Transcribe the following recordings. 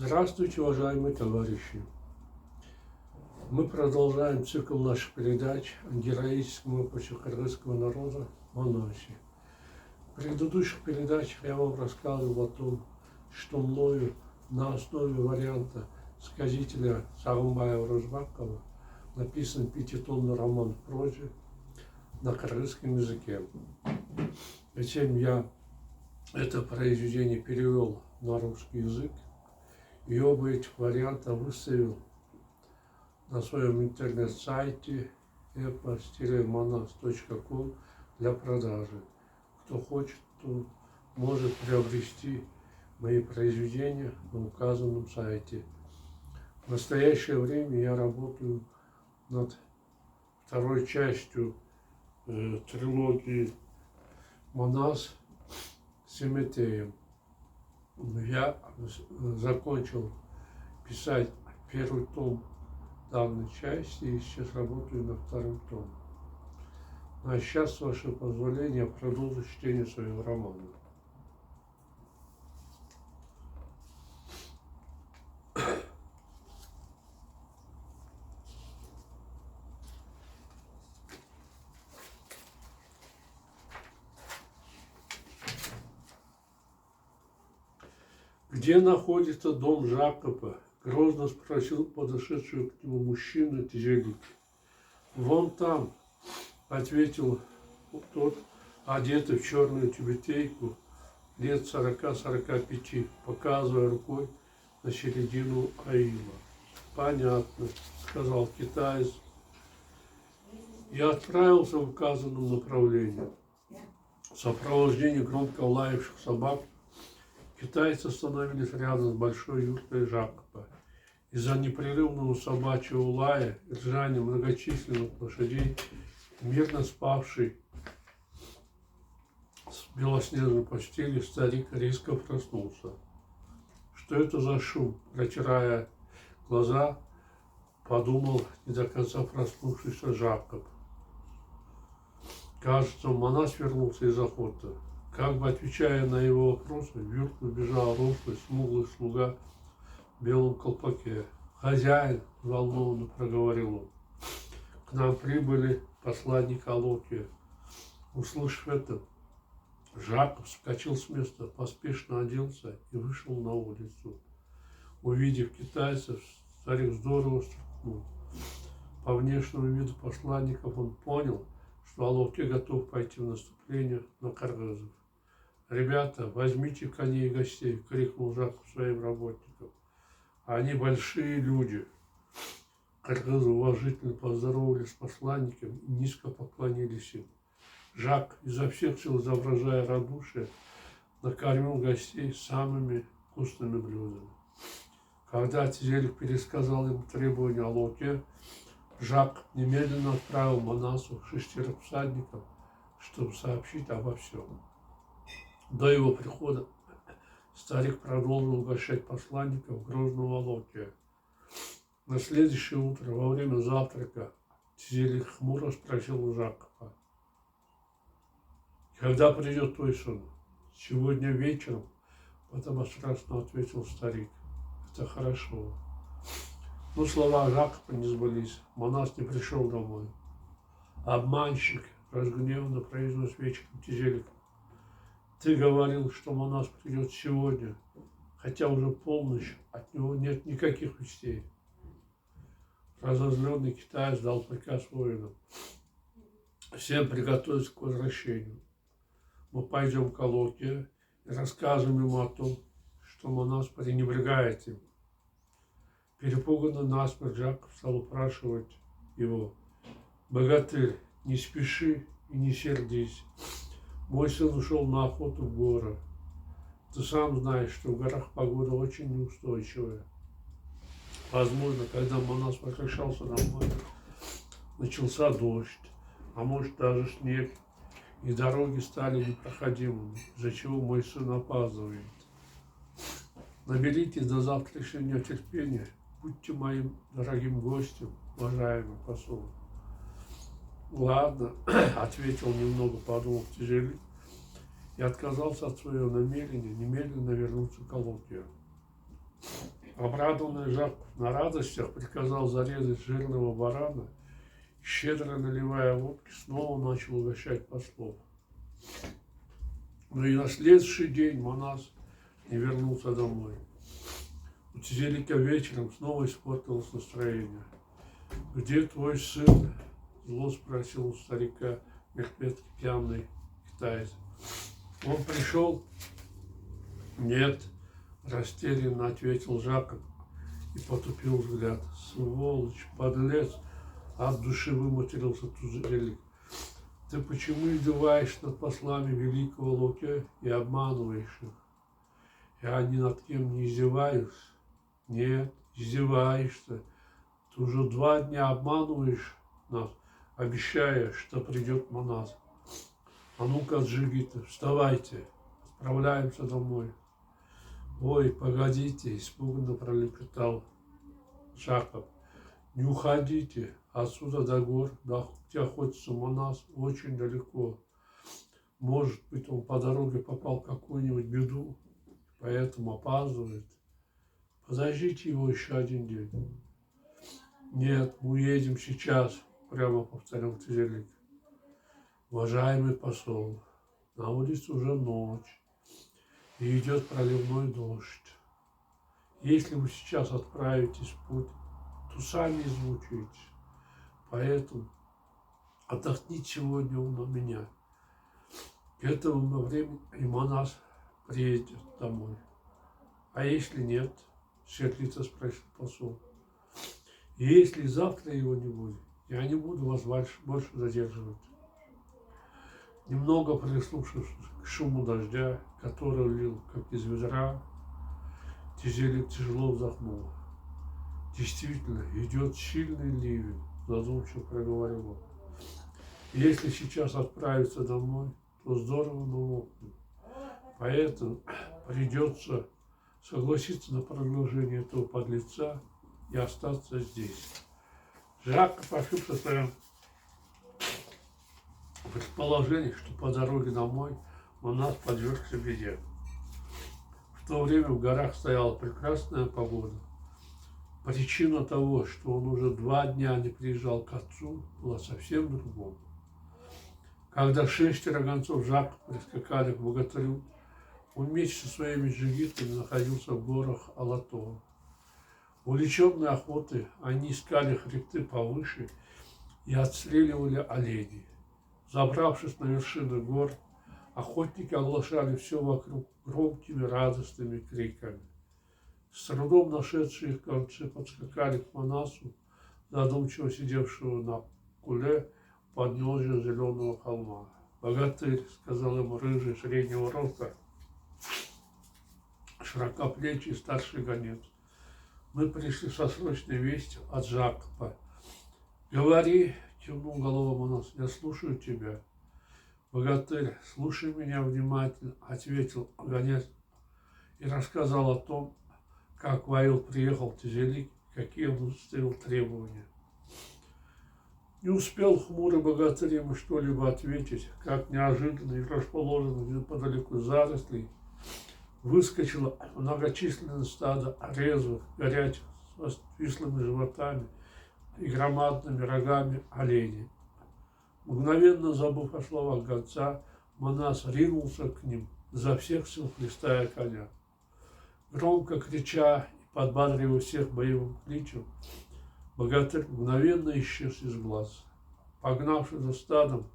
Здравствуйте, уважаемые товарищи! Мы продолжаем цикл наших передач о героическом опыте кыргызского народа Манасе. В предыдущих передачах я вам рассказывал о том, что мною на основе варианта сказителя Сагынбаева Розбакова написан пятитомный роман в прозе на кыргызском языке. Затем я это произведение перевел на русский язык, и оба этих варианта выставил на своем интернет-сайте epos-manas.com для продажи. Кто хочет, то может приобрести мои произведения на указанном сайте. В настоящее время я работаю над второй частью трилогии Манас с Эметеем. Я закончил писать первый том данной части и сейчас работаю над вторым томом. А сейчас, с вашего позволения, я продолжу чтение своего романа. «Где находится дом Жакопа?» — грозно спросил подошедший к нему мужчина Тизелик. «Вон там», — ответил тот, одетый в черную тюбетейку, лет 40-45, показывая рукой на середину аила. «Понятно», — сказал китаец. Я отправился в указанном направлении. В сопровождении громко лаявших собак китайцы остановились рядом с большой юртой Жакопа. Из-за непрерывного собачьего лая и ржания многочисленных лошадей мирно спавший с белоснежной постели старик резко проснулся. Что это за шум? Протирая глаза, подумал не до конца проснувшийся Жакоп. Кажется, Манас вернулся из охоты. Как бы отвечая на его вопросы, в юрту убежал рослый, смуглый слуга в белом колпаке. «Хозяин!» — взволнованно проговорил он. «К нам прибыли посланник Алокия». Услышав это, Жакоп вскочил с места, поспешно оделся и вышел на улицу. Увидев китайцев, старик здорово струхнул. По внешнему виду посланников он понял, что Алокия готов пойти в наступление на кыргызов. «Ребята, возьмите коней и гостей!» — крикнул Жакоп своим работникам. «Они большие люди!» Кыргызы уважительно поздоровались с посланником и низко поклонились им. Жак, изо всех сил изображая радушие, накормил гостей самыми вкусными блюдами. Когда Тизелик пересказал ему требования Алокия, Жак немедленно отправил Манасу 6 всадников, чтобы сообщить обо всем. До его прихода старик продолжил угощать посланников грозного Алокия. На следующее утро, во время завтрака, Тизелик хмуро спросил у Жакопа: «Когда придет твой сын?» «Сегодня вечером», — подобострастно ответил старик. «Это хорошо». Но слова Жакопа не сбылись. Манас не пришел домой. «Обманщик!» — разгневанно произнес вечером Тизелик. «Ты говорил, что Манас придет сегодня, хотя уже полночь, от него нет никаких вестей». Разозленный китаец дал приказ воинам: «Всем приготовиться к возвращению. Мы пойдем к Алокию и расскажем ему о том, что Манас пренебрегает им». Перепуганный насмерть Жакоп стал упрашивать его: «Богатырь, не спеши и не сердись. Мой сын ушел на охоту в горы. Ты сам знаешь, что в горах погода очень неустойчивая. Возможно, когда Манас возвращался домой, начался дождь, а может даже снег, и дороги стали непроходимыми, из-за чего мой сын опаздывает. Наберитесь до завтрашнего дня терпения, будьте моим дорогим гостем, уважаемый посол». «Ладно», — ответил немного подумав Тизелик, и отказался от своего намерения немедленно вернуться к Алокию. Обрадованный Жак на радостях приказал зарезать жирного барана, щедро наливая водки, снова начал угощать послов. Но и на следующий день Манас не вернулся домой. У Тизелика вечером снова испортилось настроение. «Где твой сын?» – зло спросил у старика Мехмед, пьяный китаец. «Он пришел?» «Нет», – растерянно ответил Жак и потупил взгляд. «Сволочь, подлец!» – от души выматерился Тизелик. «Ты почему издеваешься над послами великого Луке и обманываешь их?» «Я ни над кем не издеваюсь». «Нет, издеваешься. Ты уже 2 дня обманываешь нас, обещая, что придет Манас. А ну-ка, джигиты, вставайте, отправляемся домой». «Ой, погодите», – испуганно пролепетал Жакоб. «Не уходите, отсюда до гор, где охотится Манас, очень далеко. Может быть, он по дороге попал в какую-нибудь беду, поэтому опаздывает. Подождите его еще 1 день». «Нет, мы уедем сейчас», – прямо повторил Тизелик. «Уважаемый посол, на улице уже ночь, и идет проливной дождь. Если вы сейчас отправитесь в путь, то сами измучаетесь. Поэтому отдохните сегодня у меня. К этому времени и Манас приедет домой». «А если нет?» – сердито спросил посол. «Если завтра его не будет, я не буду вас больше задерживать». Немного прислушавшись к шуму дождя, который лил, как из ведра, Тизелик тяжело вздохнул. «Действительно, идет сильный ливень», – задумчиво проговорил он. «Если сейчас отправиться домой, то здорово намокнет. Поэтому придется согласиться на продолжение этого подлеца и остаться здесь». Жак ошибся в своем предположении, что по дороге домой Манас подвергся беде. В то время в горах стояла прекрасная погода. Причина того, что он уже 2 дня не приезжал к отцу, была совсем другом. Когда 6 гонцов Жака прискакали к богатырю, он вместе со своими джигитами находился в горах Алатора. Увлеченные охотой, они искали хребты повыше и отстреливали оленей. Забравшись на вершины гор, охотники оглашали все вокруг громкими радостными криками. С трудом нашедшие их концы подскакали к Манасу, задумчиво сидевшего на куле подножия зеленого холма. «Богатырь», — сказал ему рыжий среднего роста, широкоплечий старший гонец, — «мы пришли со срочной вестью от Жакопа». «Говори», — кивнул головой Манас, — «я слушаю тебя». «Богатырь, слушай меня внимательно», — ответил гонец и рассказал о том, как в Аил приехал Тизелик, какие он выставил требования. Не успел хмурый богатырь ему что-либо ответить, как неожиданно из расположенных неподалеку зарослей выскочило многочисленное стадо резвых, горячих, с вислыми животами и громадными рогами оленей. Мгновенно забыв о словах гонца, Манас ринулся к ним, изо всех сил хлестая коня. Громко крича и подбадривая всех боевым кличем, богатырь мгновенно исчез из глаз. Погнавшись за стадом,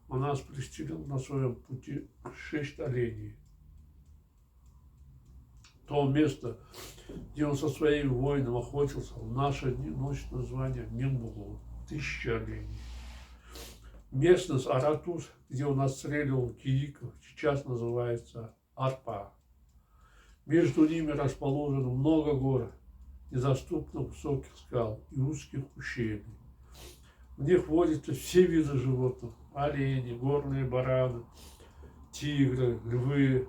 Манас пристрелил на своем пути 6 оленей. То место, где он со своим воином охотился, в наши дни носит название Минбулу, 1000 оленей. Местность Аратус, где он отстреливал кииков, сейчас называется Арпа. Между ними расположено много гор, недоступно высоких скал и узких ущелий. В них водятся все виды животных – олени, горные бараны, тигры, львы,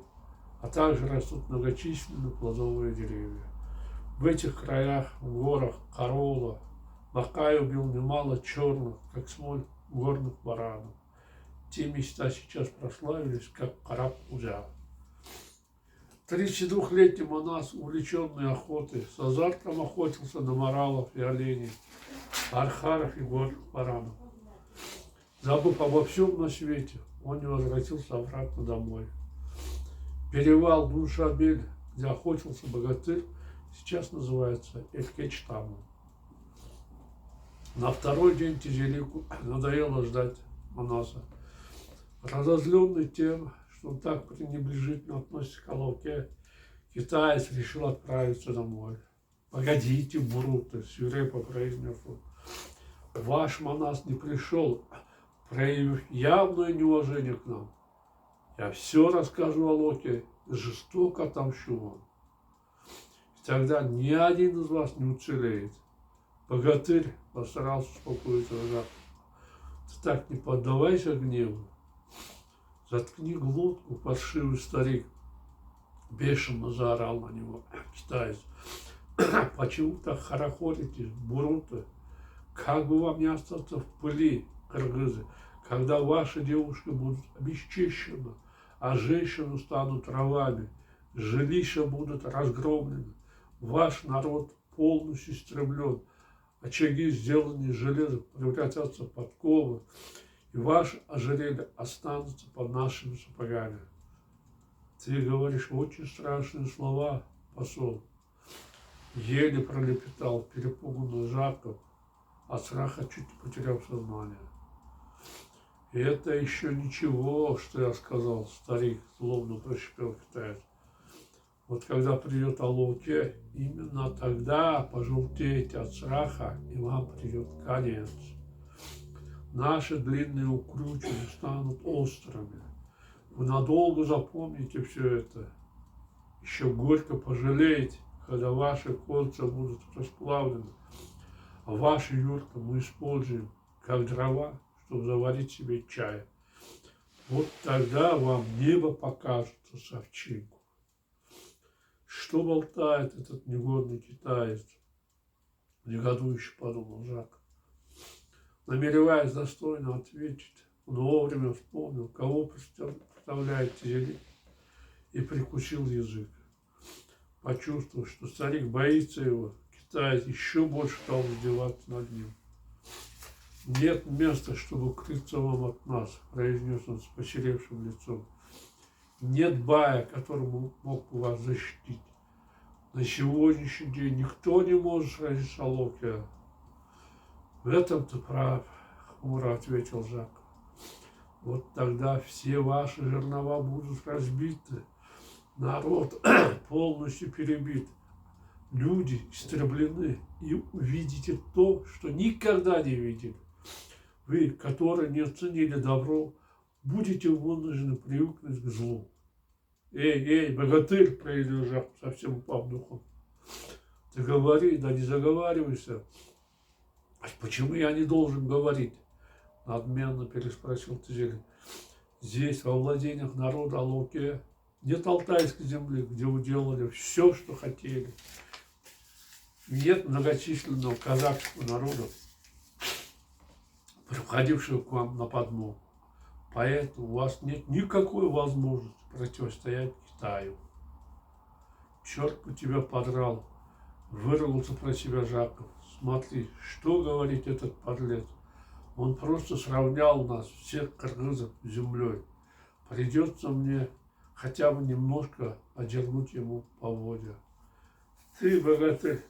а также растут многочисленные плодовые деревья. В этих краях, в горах Карола, Бакай убил немало черных, как смоль, горных баранов. Те места сейчас прославились, как Караб-Узя. 32-летний монах, увлеченный охотой, с азартом охотился на моралов и оленей, архаров и горных баранов. Забыв обо всем на свете, он не возвратился обратно домой. Перевал Дуншабель, где охотился богатырь, сейчас называется Экечтамом. На второй день Тизелику надоело ждать Манаса. Разозленный тем, что он так пренебрежительно относится к Алоке, китаец решил отправиться домой. «Погодите, Буруты!» — свирепо произнес он. «Ваш Манас не пришел, проявив явное неуважение к нам. Я все расскажу Алоке, жестоко отомщу вам. И тогда ни один из вас не уцелеет». Богатырь постарался успокоить врага. «Ты так не поддавайся гневу. Заткни глотку, паршивый старик!» Бешено заорал на него китаец. «Почему так хорохоритесь, Буруты? Как бы вам не остаться в пыли, кыргызы, когда ваши девушки будут обесчищены, а женщины станут рабами, жилища будут разгромлены, ваш народ полностью истреблен, очаги, сделанные из железа, превратятся в подковы, и ваше ожерелье останутся под нашими сапогами». «Ты говоришь очень страшные слова, посол», — еле пролепетал перепуганный Жаков, от страха чуть не потеряв сознание. «Это еще ничего, что я сказал, старик», — злобно прошипел китаец. «Вот когда придет Алоке, именно тогда пожелтеете от страха, и вам придет конец. Наши длинные укрючины станут острыми. Вы надолго запомните все это. Еще горько пожалеете, когда ваши кольца будут расплавлены, а ваши юрты мы используем как дрова, чтобы заварить себе чай. Вот тогда вам небо покажется с овчинку». «Что болтает этот негодный китаец?» — негодующе подумал Жак. Намереваясь достойно ответить, он вовремя вспомнил, кого представляет Тизелик, и прикусил язык. Почувствовав, что старик боится его, китаец еще больше стал издеваться над ним. «Нет места, чтобы укрыться вам от нас», — произнес он с посеревшим лицом. «Нет бая, которому мог бы вас защитить. На сегодняшний день никто не может сразить с Алоке». «В этом ты прав», — хмуро ответил Жак. «Вот тогда все ваши жернова будут разбиты, народ полностью перебит, люди истреблены, и увидите то, что никогда не видели. Вы, которые не оценили добро, будете вынуждены привыкнуть к злу». «Эй, богатырь!» — произнес Жак, совсем упав духом. «Ты говори, да не заговаривайся». «А почему я не должен говорить?» — надменно переспросил Тизелик. «Здесь, во владениях народа Алоке, нет алтайской земли, где вы делали все, что хотели. Нет многочисленного казахского народа, приходившего к вам на подмогу. Поэтому у вас нет никакой возможности противостоять Китаю». «Черт бы тебя подрал!» — вырвался про себя Жаков. «Смотри, что говорит этот подлец. Он просто сравнял нас, всех кыргызов, с землей. Придется мне хотя бы немножко одернуть ему поводья». «Ты, богатырь,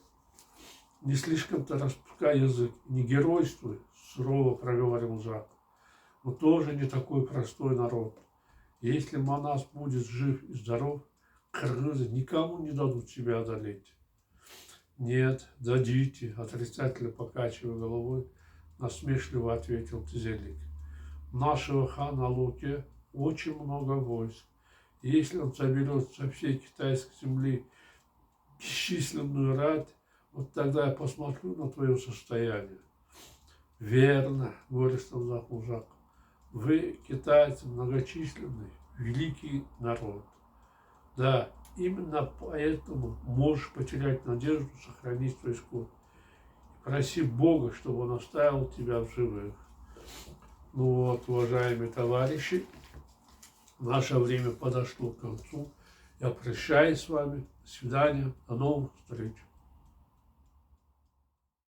не слишком-то распускай язык, не геройствуй», — сурово проговорил Жак. «Мы тоже не такой простой народ. Если Манас будет жив и здоров, кыргызы никому не дадут себя одолеть». «Нет, дадите», — отрицательно покачивая головой, насмешливо ответил Тизелик. «У нашего хана Алоке очень много войск. И если он соберет со всей китайской земли бесчисленную рать, вот тогда я посмотрю на твое состояние». «Верно», — горестно вздохнул Жак. «Вы, китайцы, многочисленный, великий народ. Да, именно поэтому можешь потерять надежду сохранить свой скот. И проси Бога, чтобы он оставил тебя в живых». Ну вот, уважаемые товарищи, наше время подошло к концу. Я прощаюсь с вами. До свидания. До новых встреч.